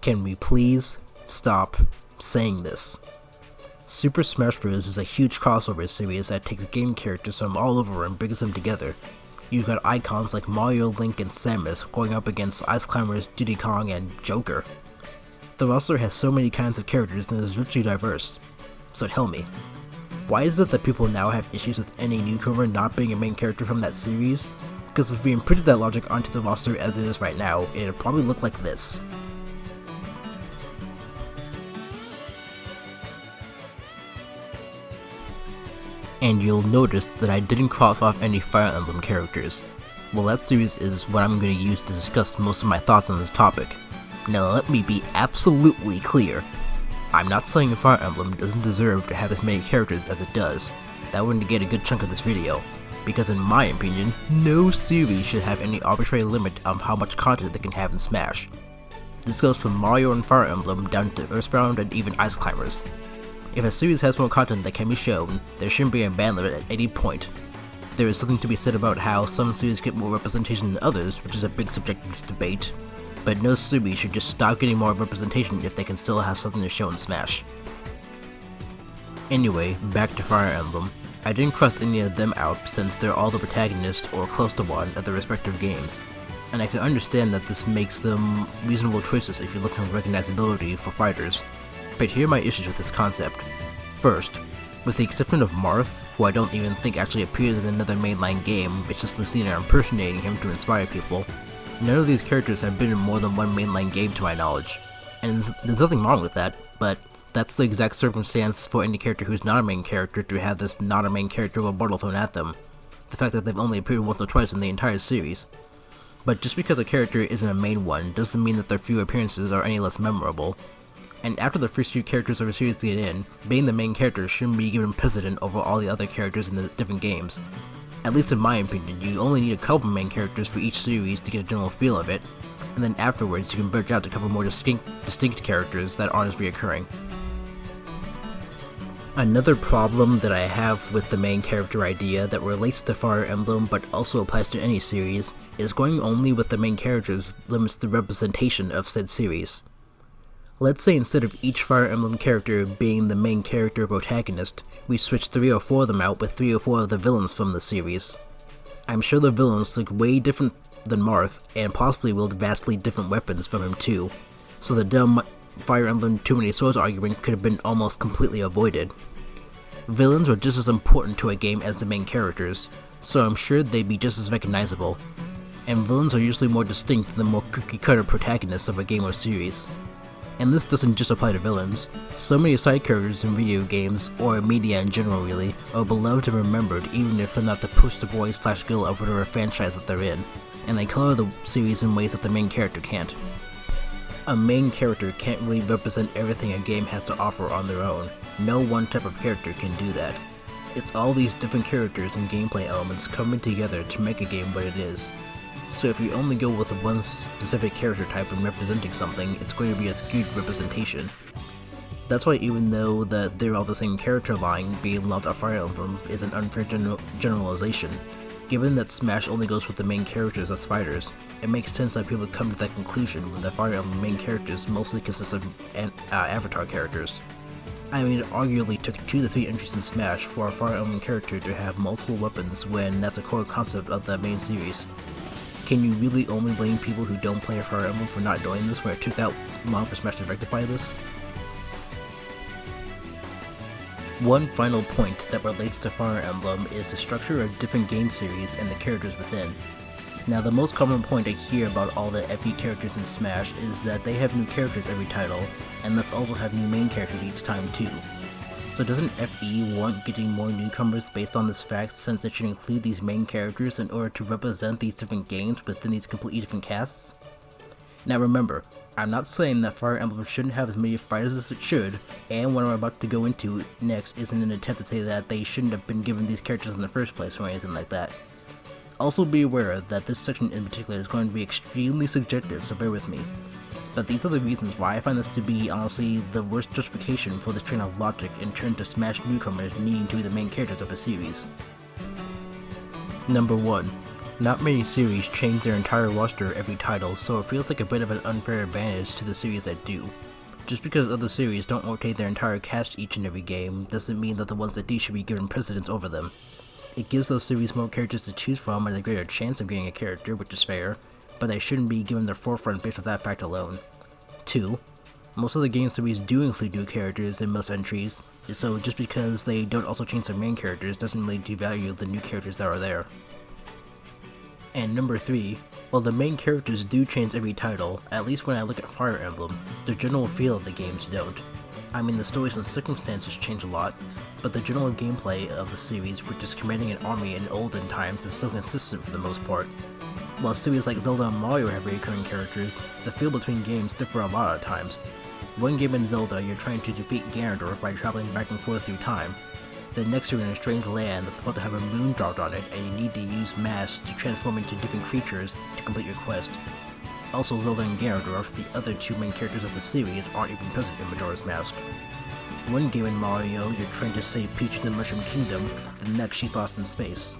Can we please stop saying this? Super Smash Bros. Is a huge crossover series that takes game characters from all over and brings them together. You've got icons like Mario, Link, and Samus going up against Ice Climbers, Diddy Kong, and Joker. The roster has so many kinds of characters and is richly diverse. So tell me, why is it that people now have issues with any newcomer not being a main character from that series? Because if we imprinted that logic onto the roster as it is right now, it'd probably look like this. And you'll notice that I didn't cross off any Fire Emblem characters. Well, that series is what I'm going to use to discuss most of my thoughts on this topic. Now let me be absolutely clear. I'm not saying Fire Emblem doesn't deserve to have as many characters as it does. That would negate a good chunk of this video. Because in my opinion, no series should have any arbitrary limit on how much content they can have in Smash. This goes from Mario and Fire Emblem down to Earthbound and even Ice Climbers. If a series has more content that can be shown, there shouldn't be a ban limit at any point. There is something to be said about how some series get more representation than others, which is a big subject of debate, but no series should just stop getting more representation if they can still have something to show in Smash. Anyway, back to Fire Emblem. I didn't cross any of them out since they're all the protagonist or close to one of their respective games, and I can understand that this makes them reasonable choices if you're looking for recognizability for fighters. But here are my issues with this concept. First, with the exception of Marth, who I don't even think actually appears in another mainline game, it's just Lucina impersonating him to inspire people, none of these characters have been in more than one mainline game to my knowledge. And there's nothing wrong with that, but that's the exact circumstance for any character who's not a main character to have this not a main character rebuttal thrown at them. The fact that they've only appeared once or twice in the entire series. But just because a character isn't a main one doesn't mean that their few appearances are any less memorable. And after the first few characters of a series get in, being the main character shouldn't be given precedent over all the other characters in the different games. At least in my opinion, you only need a couple main characters for each series to get a general feel of it, and then afterwards you can branch out to cover more distinct characters that aren't as reoccurring. Another problem that I have with the main character idea that relates to Fire Emblem but also applies to any series is going only with the main characters limits the representation of said series. Let's say instead of each Fire Emblem character being the main character protagonist, we switch 3 or 4 of them out with 3 or 4 of the villains from the series. I'm sure the villains look way different than Marth, and possibly wield vastly different weapons from him too, so the dumb Fire Emblem Too Many Swords argument could have been almost completely avoided. Villains are just as important to a game as the main characters, so I'm sure they'd be just as recognizable, and villains are usually more distinct than the more cookie-cutter protagonists of a game or series. And this doesn't just apply to villains. So many side characters in video games, or media in general really, are beloved and remembered even if they're not the poster boy / girl of whatever franchise that they're in, and they color the series in ways that the main character can't. A main character can't really represent everything a game has to offer on their own. No one type of character can do that. It's all these different characters and gameplay elements coming together to make a game what it is. So if you only go with one specific character type and representing something, it's going to be a skewed representation. That's why even though they're all the same character line, being loved at Fire Emblem is an unfair generalization. Given that Smash only goes with the main characters as fighters, it makes sense that people come to that conclusion when the Fire Emblem main characters mostly consist of avatar characters. I mean, it arguably took 2 to 3 entries in Smash for a Fire Emblem character to have multiple weapons when that's a core concept of the main series. Can you really only blame people who don't play Fire Emblem for not knowing this when it took that long for Smash to rectify this? One final point that relates to Fire Emblem is the structure of different game series and the characters within. Now the most common point I hear about all the FE characters in Smash is that they have new characters every title, and thus also have new main characters each time too. So doesn't FE want getting more newcomers based on this fact, since it should include these main characters in order to represent these different games within these completely different casts? Now remember, I'm not saying that Fire Emblem shouldn't have as many fighters as it should, and what I'm about to go into next isn't an attempt to say that they shouldn't have been given these characters in the first place or anything like that. Also be aware that this section in particular is going to be extremely subjective, so bear with me. But these are the reasons why I find this to be, honestly, the worst justification for this train of logic in turn to Smash newcomers needing to be the main characters of a series. Number 1. Not many series change their entire roster every title, so it feels like a bit of an unfair advantage to the series that do. Just because other series don't rotate their entire cast each and every game, doesn't mean that the ones that do should be given precedence over them. It gives those series more characters to choose from and a greater chance of getting a character, which is fair, but they shouldn't be given the forefront based on that fact alone. 2. Most of the game series do include new characters in most entries, so just because they don't also change their main characters doesn't really devalue the new characters that are there. And number 3, while the main characters do change every title, at least when I look at Fire Emblem, the general feel of the games don't. I mean, the stories and circumstances change a lot, but the general gameplay of the series, which is commanding an army in olden times, is still consistent for the most part. While series like Zelda and Mario have recurring characters, the feel between games differ a lot at times. One game in Zelda, you're trying to defeat Ganondorf by traveling back and forth through time. The next you're in a strange land that's about to have a moon dropped on it, and you need to use Mass to transform into different creatures to complete your quest. Also, Zelda and Ganondorf, the other two main characters of the series, aren't even present in Majora's Mask. One game in Mario, you're trying to save Peach in the Mushroom Kingdom, the next she's lost in space.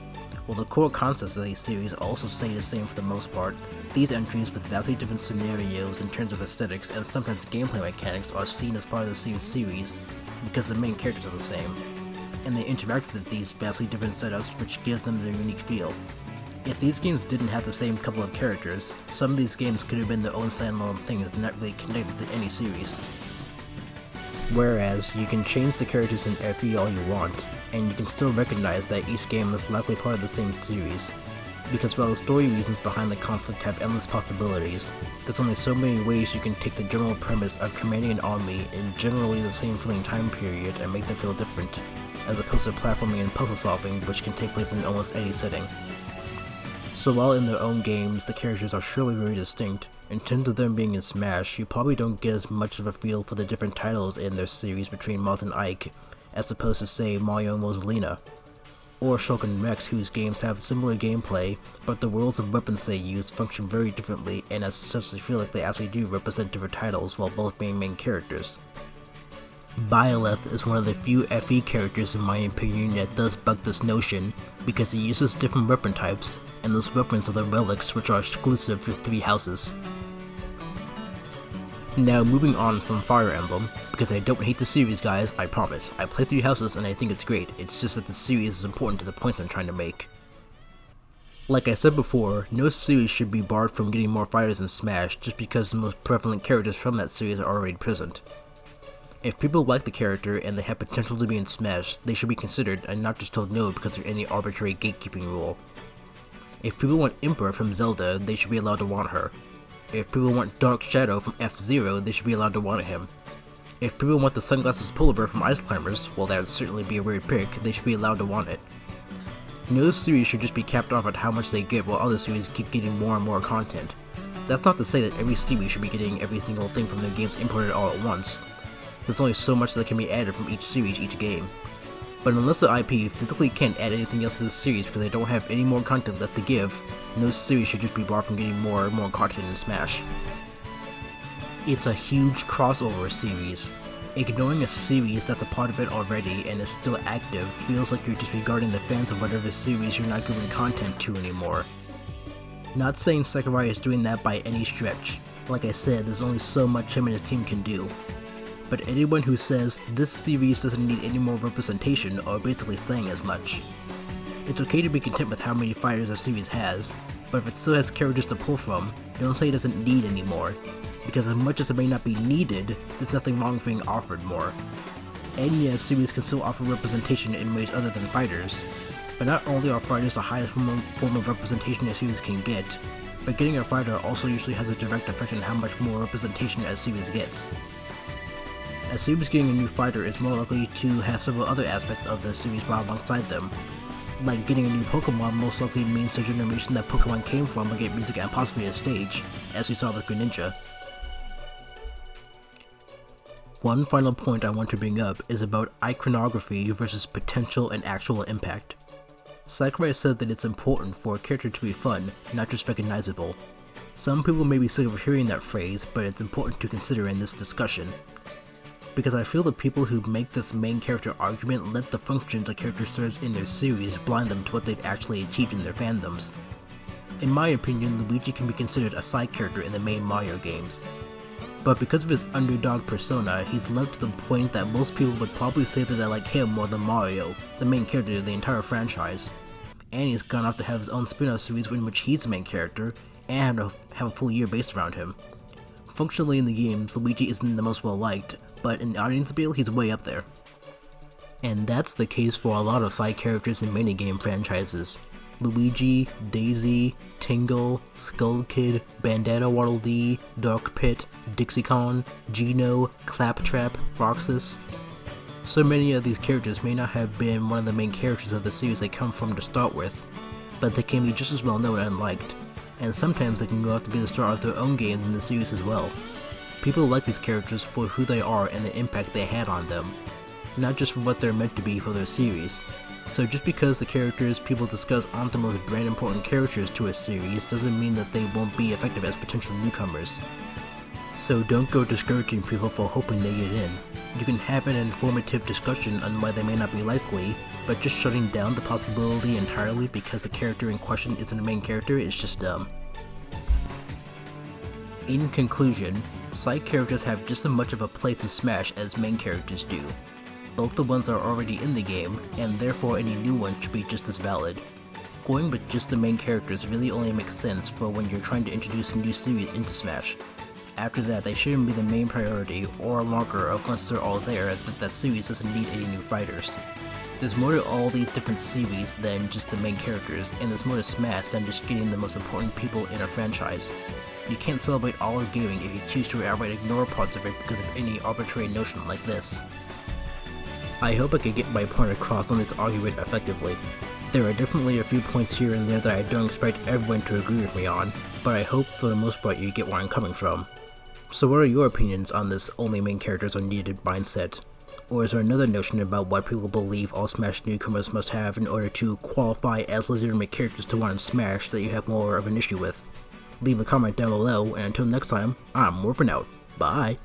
While the core concepts of these series also stay the same for the most part, these entries with vastly different scenarios in terms of aesthetics and sometimes gameplay mechanics are seen as part of the same series because the main characters are the same, and they interact with these vastly different setups which give them their unique feel. If these games didn't have the same couple of characters, some of these games could have been their own standalone things not really connected to any series. Whereas, you can change the characters in FE all you want, and you can still recognize that each game is likely part of the same series, because while the story reasons behind the conflict have endless possibilities, there's only so many ways you can take the general premise of commanding an army in generally the same feeling time period and make them feel different, as opposed to platforming and puzzle solving, which can take place in almost any setting. So while in their own games, the characters are surely very distinct, in terms of them being in Smash, you probably don't get as much of a feel for the different titles in their series between Marth and Ike, as opposed to say Mario and Rosalina, or Shulk and Rex, whose games have similar gameplay, but the worlds and weapons they use function very differently, and as such they feel like they actually do represent different titles while both being main characters. Byleth is one of the few FE characters in my opinion that does buck this notion, because he uses different weapon types, and those weapons are the relics which are exclusive to 3 houses. Now moving on from Fire Emblem, because I don't hate the series guys, I promise. I play 3 houses and I think it's great, it's just that the series is important to the point I'm trying to make. Like I said before, no series should be barred from getting more fighters in Smash just because the most prevalent characters from that series are already present. If people like the character and they have potential to be in Smash, they should be considered and not just told no because of any arbitrary gatekeeping rule. If people want Emperor from Zelda, they should be allowed to want her. If people want Dark Shadow from F-Zero, they should be allowed to want him. If people want the Sunglasses Polar Bear from Ice Climbers, well that would certainly be a weird pick, they should be allowed to want it. No series should just be capped off at how much they get while other series keep getting more and more content. That's not to say that every series should be getting every single thing from their games imported all at once. There's only so much that can be added from each series each game. But unless the IP physically can't add anything else to the series because they don't have any more content left to give, no series should just be barred from getting more and more content in Smash. It's a huge crossover series. Ignoring a series that's a part of it already and is still active feels like you're disregarding the fans of whatever series you're not giving content to anymore. Not saying Sakurai is doing that by any stretch. Like I said, there's only so much him and his team can do. But anyone who says this series doesn't need any more representation are basically saying as much. It's okay to be content with how many fighters a series has, but if it still has characters to pull from, don't say it doesn't need any more, because as much as it may not be needed, there's nothing wrong with being offered more. And yes, series can still offer representation in ways other than fighters, but not only are fighters the highest form of representation a series can get, but getting a fighter also usually has a direct effect on how much more representation a series gets. A series getting a new fighter is more likely to have several other aspects of the series brought alongside them. Like getting a new Pokemon most likely means the generation that Pokemon came from will get music and possibly a stage, as we saw with Greninja. One final point I want to bring up is about iconography versus potential and actual impact. Sakurai said that it's important for a character to be fun, not just recognizable. Some people may be sick of hearing that phrase, but it's important to consider in this discussion. Because I feel the people who make this main character argument let the functions a character serves in their series blind them to what they've actually achieved in their fandoms. In my opinion, Luigi can be considered a side character in the main Mario games. But because of his underdog persona, he's loved to the point that most people would probably say that they like him more than Mario, the main character of the entire franchise. And he's gone off to have his own spin-off series in which he's the main character, and have a full year based around him. Functionally in the games, Luigi isn't the most well-liked, but in audience appeal, he's way up there. And that's the case for a lot of side characters in many game franchises. Luigi, Daisy, Tingle, Skull Kid, Bandana Waddle Dee, Dark Pit, Dixie Kong, Geno, Claptrap, Roxas. So many of these characters may not have been one of the main characters of the series they come from to start with, but they can be just as well known and liked, and sometimes they can go off to be the star of their own games in the series as well. People like these characters for who they are and the impact they had on them, not just for what they're meant to be for their series. So just because the characters people discuss aren't the most brand important characters to a series doesn't mean that they won't be effective as potential newcomers. So don't go discouraging people for hoping they get in. You can have an informative discussion on why they may not be likely, but just shutting down the possibility entirely because the character in question isn't a main character is just dumb. In conclusion, side characters have just as much of a place in Smash as main characters do. Both the ones that are already in the game, and therefore any new ones should be just as valid. Going with just the main characters really only makes sense for when you're trying to introduce a new series into Smash. After that, they shouldn't be the main priority or a marker of once they're all there that series doesn't need any new fighters. There's more to all these different series than just the main characters, and there's more to Smash than just getting the most important people in a franchise. You can't celebrate all of gaming if you choose to outright ignore parts of it because of any arbitrary notion like this. I hope I could get my point across on this argument effectively. There are definitely a few points here and there that I don't expect everyone to agree with me on, but I hope for the most part you get where I'm coming from. So what are your opinions on this only main characters are needed mindset? Or is there another notion about what people believe all Smash newcomers must have in order to qualify as legitimate characters to run Smash that you have more of an issue with? Leave a comment down below, and until next time, I'm warping out. Bye!